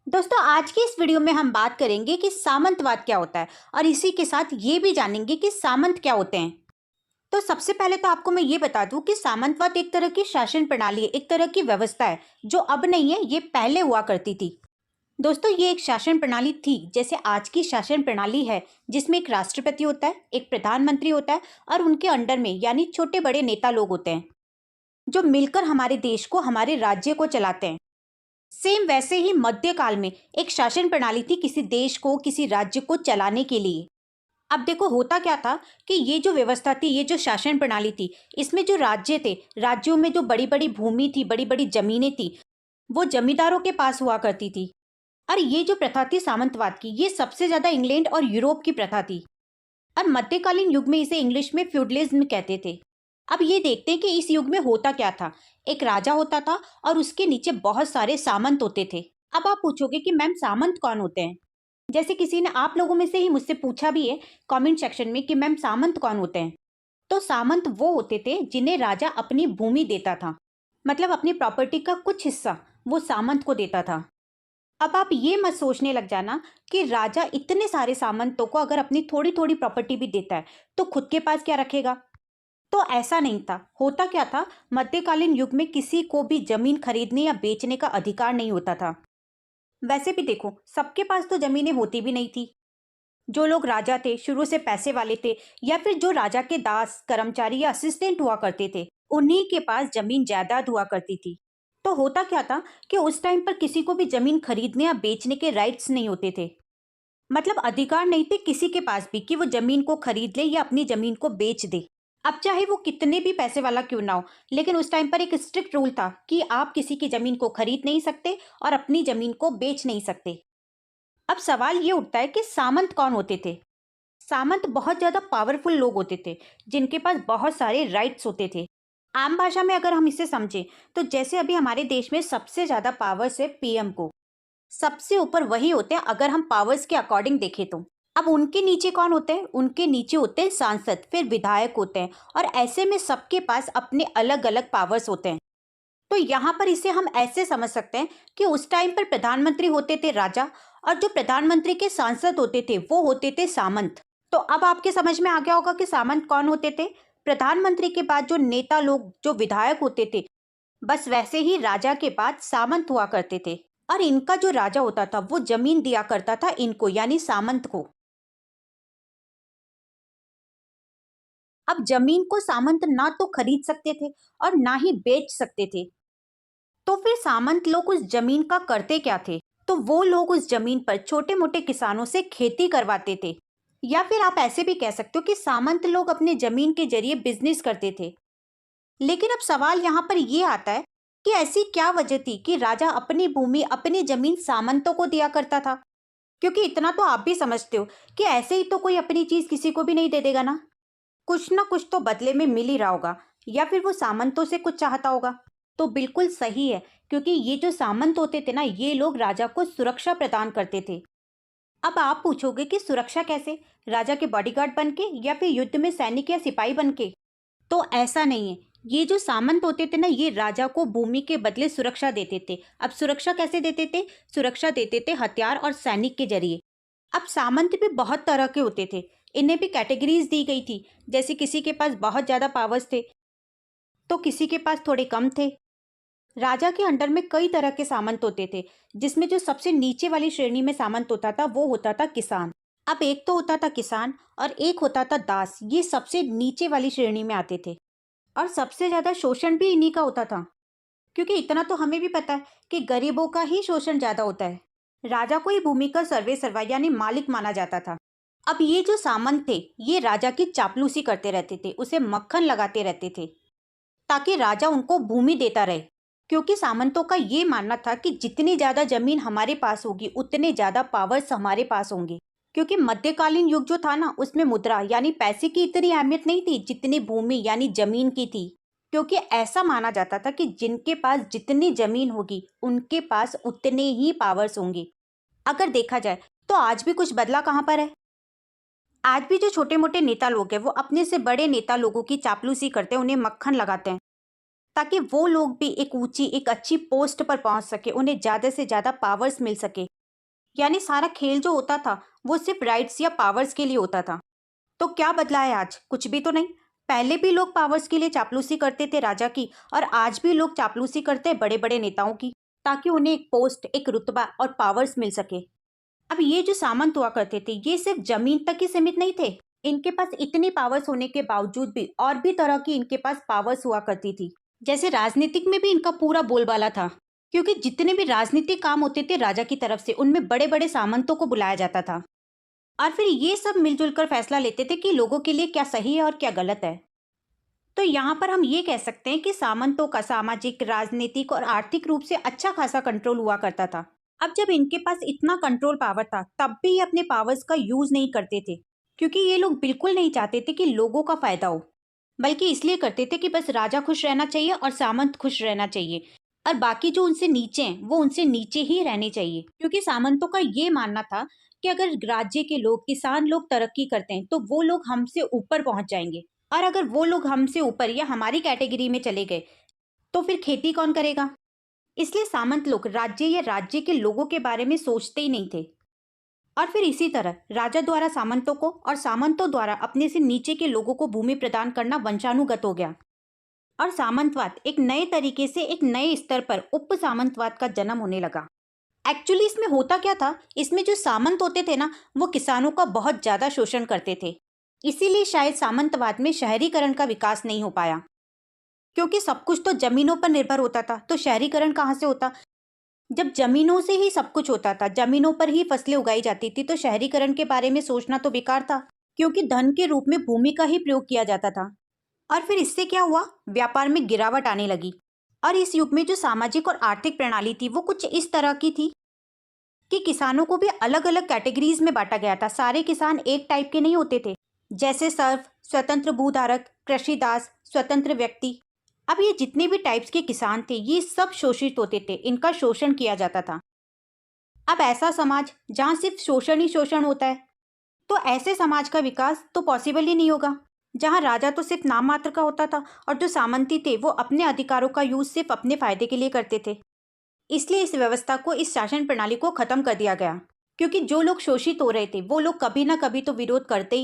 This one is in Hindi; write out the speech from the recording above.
दोस्तों आज की इस वीडियो में हम बात करेंगे कि सामंतवाद क्या होता है और इसी के साथ ये भी जानेंगे कि सामंत क्या होते हैं। तो सबसे पहले तो आपको मैं ये बता दूं कि सामंतवाद एक तरह की शासन प्रणाली है, एक तरह की व्यवस्था है जो अब नहीं है, ये पहले हुआ करती थी। दोस्तों ये एक शासन प्रणाली थी जैसे आज की शासन प्रणाली है, जिसमें एक राष्ट्रपति होता है, एक प्रधानमंत्री होता है और उनके अंडर में यानी छोटे बड़े नेता लोग होते हैं जो मिलकर हमारे देश को, हमारे राज्य को चलाते हैं। सेम वैसे ही मध्यकाल में एक शासन प्रणाली थी किसी देश को, किसी राज्य को चलाने के लिए। अब देखो होता क्या था कि ये जो व्यवस्था थी, ये जो शासन प्रणाली थी, इसमें जो राज्य थे, राज्यों में जो बड़ी बड़ी भूमि थी, बड़ी बड़ी जमीनें थी, वो जमींदारों के पास हुआ करती थी। और ये जो प्रथा थी सामंतवाद की, ये सबसे ज्यादा इंग्लैंड और यूरोप की प्रथा थी। और मध्यकालीन युग में इसे इंग्लिश में फ्यूडलिज्म कहते थे। अब ये देखते हैं कि इस युग में होता क्या था। एक राजा होता था और उसके नीचे बहुत सारे सामंत होते थे। अब आप पूछोगे कि मैम सामंत कौन होते हैं। जैसे किसी ने आप लोगों में से ही मुझसे पूछा भी है कमेंट सेक्शन में कि मैम सामंत कौन होते हैं। तो सामंत वो होते थे जिन्हें राजा अपनी भूमि देता था, मतलब अपनी प्रॉपर्टी का कुछ हिस्सा वो सामंत को देता था। अब आप ये मत सोचने लग जाना कि राजा इतने सारे सामंतों को अगर अपनी थोड़ी थोड़ी प्रॉपर्टी भी देता है तो खुद के पास क्या रखेगा। तो ऐसा नहीं था। होता क्या था, मध्यकालीन युग में किसी को भी जमीन खरीदने या बेचने का अधिकार नहीं होता था। वैसे भी देखो सबके पास तो जमीनें होती भी नहीं थी। जो लोग राजा थे, शुरू से पैसे वाले थे, या फिर जो राजा के दास, कर्मचारी या असिस्टेंट हुआ करते थे, उन्हीं के पास जमीन जायदाद हुआ करती थी। तो होता क्या था कि उस टाइम पर किसी को भी जमीन खरीदने या बेचने के राइट्स नहीं होते थे। मतलब अधिकार नहीं थे किसी के पास भी कि वो जमीन को खरीद ले या अपनी जमीन को बेच दे। अब चाहे वो कितने भी पैसे वाला क्यों ना हो, लेकिन उस टाइम पर एक स्ट्रिक्ट रूल था कि आप किसी की जमीन को खरीद नहीं सकते और अपनी जमीन को बेच नहीं सकते। अब सवाल ये उठता है कि सामंत कौन होते थे। सामंत बहुत ज्यादा पावरफुल लोग होते थे जिनके पास बहुत सारे राइट्स होते थे। आम भाषा में अगर हम इसे समझें तो जैसे अभी हमारे देश में सबसे ज्यादा पावर्स है पीएम को, सबसे ऊपर वही होते हैं अगर हम पावर्स के अकॉर्डिंग देखें तो। अब उनके नीचे कौन होते हैं, उनके नीचे होते हैं सांसद, फिर विधायक होते हैं, और ऐसे में सबके पास अपने अलग अलग पावर्स होते हैं। तो यहाँ पर इसे हम ऐसे समझ सकते हैं कि उस टाइम पर प्रधानमंत्री होते थे राजा, और जो प्रधानमंत्री के सांसद होते थे वो होते थे सामंत। तो अब आपके समझ में आ गया होगा कि सामंत कौन होते थे। प्रधानमंत्री के बाद जो नेता लोग, जो विधायक होते थे, बस वैसे ही राजा के बाद सामंत हुआ करते थे। और इनका जो राजा होता था वो जमीन दिया करता था इनको, यानी सामंत को। अब जमीन को सामंत ना तो खरीद सकते थे और ना ही बेच सकते थे। तो फिर सामंत लोग उस जमीन का करते क्या थे। तो वो लोग उस जमीन पर छोटे मोटे किसानों से खेती करवाते थे, या फिर आप ऐसे भी कह सकते हो कि सामंत लोग अपने जमीन के जरिए बिजनेस करते थे। लेकिन अब सवाल यहाँ पर ये आता है कि ऐसी क्या वजह थी कि राजा अपनी भूमि, अपनी जमीन सामंतों को दिया करता था। क्योंकि इतना तो आप भी समझते हो कि ऐसे ही तो कोई अपनी चीज किसी को भी नहीं दे देगा ना कुछ तो बदले में मिल ही रहा होगा, या फिर वो सामंतों से कुछ चाहता होगा। तो बिल्कुल सही है, क्योंकि ये जो सामंत होते थे ना, ये लोग राजा को सुरक्षा प्रदान करते थे। अब आप पूछोगे कि सुरक्षा कैसे, राजा के बॉडीगार्ड बन के या फिर युद्ध में सैनिक या सिपाही बन के। तो ऐसा नहीं है। ये जो सामंत होते थे ना, ये राजा को भूमि के बदले सुरक्षा देते थे। अब सुरक्षा कैसे देते थे, सुरक्षा देते थे हथियार और सैनिक के जरिए। अब सामंत भी बहुत तरह के होते थे, इन्हें भी कैटेगरीज दी गई थी। जैसे किसी के पास बहुत ज्यादा पावर्स थे तो किसी के पास थोड़े कम थे। राजा के अंडर में कई तरह के सामंत होते थे, जिसमें जो सबसे नीचे वाली श्रेणी में सामंत होता था वो होता था किसान। अब एक तो होता था किसान और एक होता था दास, ये सबसे नीचे वाली श्रेणी में आते थे। और सबसे ज्यादा शोषण भी इन्हीं का होता था, क्योंकि इतना तो हमें भी पता है कि गरीबों का ही शोषण ज्यादा होता है। राजा को ही भूमि का सर्वे सर्वा यानी मालिक माना जाता था। अब ये जो सामंत थे, ये राजा की चापलूसी करते रहते थे, उसे मक्खन लगाते रहते थे ताकि राजा उनको भूमि देता रहे। क्योंकि सामंतों का ये मानना था कि जितनी ज्यादा जमीन हमारे पास होगी उतने ज्यादा पावर्स हमारे पास होंगे। क्योंकि मध्यकालीन युग जो था ना, उसमें मुद्रा यानी पैसे की इतनी अहमियत नहीं थी जितनी भूमि यानी जमीन की थी। क्योंकि ऐसा माना जाता था कि जिनके पास जितनी जमीन होगी उनके पास उतने ही पावर्स होंगे। अगर देखा जाए तो आज भी कुछ बदला कहाँ पर है। आज भी जो छोटे मोटे नेता लोग हैं वो अपने से बड़े नेता लोगों की चापलूसी करते हैं, उन्हें मक्खन लगाते हैं। ताकि वो लोग भी एक ऊंची एक अच्छी पोस्ट पर पहुंच सके, उन्हें ज़्यादा से ज़्यादा पावर्स मिल सके। यानी सारा खेल जो होता था वो सिर्फ राइट्स या पावर्स के लिए होता था। तो क्या बदला है आज? कुछ भी तो नहीं। पहले भी लोग पावर्स के लिए चापलूसी करते थे राजा की, और आज भी लोग चापलूसी करते हैं बड़े बड़े नेताओं की, ताकि उन्हें एक पोस्ट, एक रुतबा और पावर्स मिल सके। अब ये जो सामंत हुआ करते थे ये सिर्फ जमीन तक ही सीमित नहीं थे। इनके पास इतनी पावर्स होने के बावजूद भी और भी तरह की इनके पास पावर्स हुआ करती थी। जैसे राजनीतिक में भी इनका पूरा बोलबाला था, क्योंकि जितने भी राजनीतिक काम होते थे राजा की तरफ से उनमें बड़े बड़े सामंतों को बुलाया जाता था, और फिर ये सब मिलजुल कर फैसला लेते थे कि लोगों के लिए क्या सही है और क्या गलत है। तो यहाँ पर हम ये कह सकते हैं कि सामंतों का सामाजिक, राजनीतिक और आर्थिक रूप से अच्छा खासा कंट्रोल हुआ करता था। अब जब इनके पास इतना कंट्रोल पावर था तब भी ये अपने पावर्स का यूज नहीं करते थे, क्योंकि ये लोग बिल्कुल नहीं चाहते थे कि लोगों का फायदा हो, बल्कि इसलिए करते थे कि बस राजा खुश रहना चाहिए और सामंत खुश रहना चाहिए, और बाकी जो उनसे नीचे हैं वो उनसे नीचे ही रहने चाहिए। क्योंकि सामंतों का ये मानना था कि अगर राज्य के लोग, किसान लोग तरक्की करते हैं तो वो लोग हमसे ऊपर पहुंच जाएंगे, और अगर वो लोग हमसे ऊपर या हमारी कैटेगरी में चले गए तो फिर खेती कौन करेगा। इसलिए सामंत लोग राज्य या राज्य के लोगों के बारे में सोचते ही नहीं थे। और फिर इसी तरह राजा द्वारा सामंतों को और सामंतों द्वारा अपने से नीचे के लोगों को भूमि प्रदान करना वंशानुगत हो गया, और सामंतवाद एक नए तरीके से एक नए स्तर पर उप सामंतवाद का जन्म होने लगा। एक्चुअली इसमें होता क्या था, इसमें जो सामंत होते थे ना वो किसानों का बहुत ज्यादा शोषण करते थे। इसीलिए शायद सामंतवाद में शहरीकरण का विकास नहीं हो पाया, क्योंकि सब कुछ तो जमीनों पर निर्भर होता था, तो शहरीकरण कहाँ से होता। जब जमीनों से ही सब कुछ होता था, जमीनों पर ही फसलें उगाई जाती थी, तो शहरीकरण के बारे में सोचना तो बेकार था, क्योंकि धन के रूप में भूमि का ही प्रयोग किया जाता था। और फिर इससे क्या हुआ, व्यापार में गिरावट आने लगी। और इस युग में जो सामाजिक और आर्थिक प्रणाली थी वो कुछ इस तरह की थी कि किसानों को भी अलग अलग कैटेगरीज में बांटा गया था। सारे किसान एक टाइप के नहीं होते थे, जैसे सर्व, स्वतंत्र भूधारक, कृषिदास, स्वतंत्र व्यक्ति। अब ये जितने भी टाइप्स के किसान थे ये सब शोषित होते थे, इनका शोषण किया जाता था। अब ऐसा समाज जहाँ सिर्फ शोषण ही शोषण होता है, तो ऐसे समाज का विकास तो पॉसिबल ही नहीं होगा, जहाँ राजा तो सिर्फ नाम मात्र का होता था और जो सामंती थे वो अपने अधिकारों का यूज सिर्फ अपने फायदे के लिए करते थे। इसलिए इस व्यवस्था को, इस शासन प्रणाली को खत्म कर दिया गया, क्योंकि जो लोग शोषित हो रहे थे वो लोग कभी ना कभी तो विरोध करते ही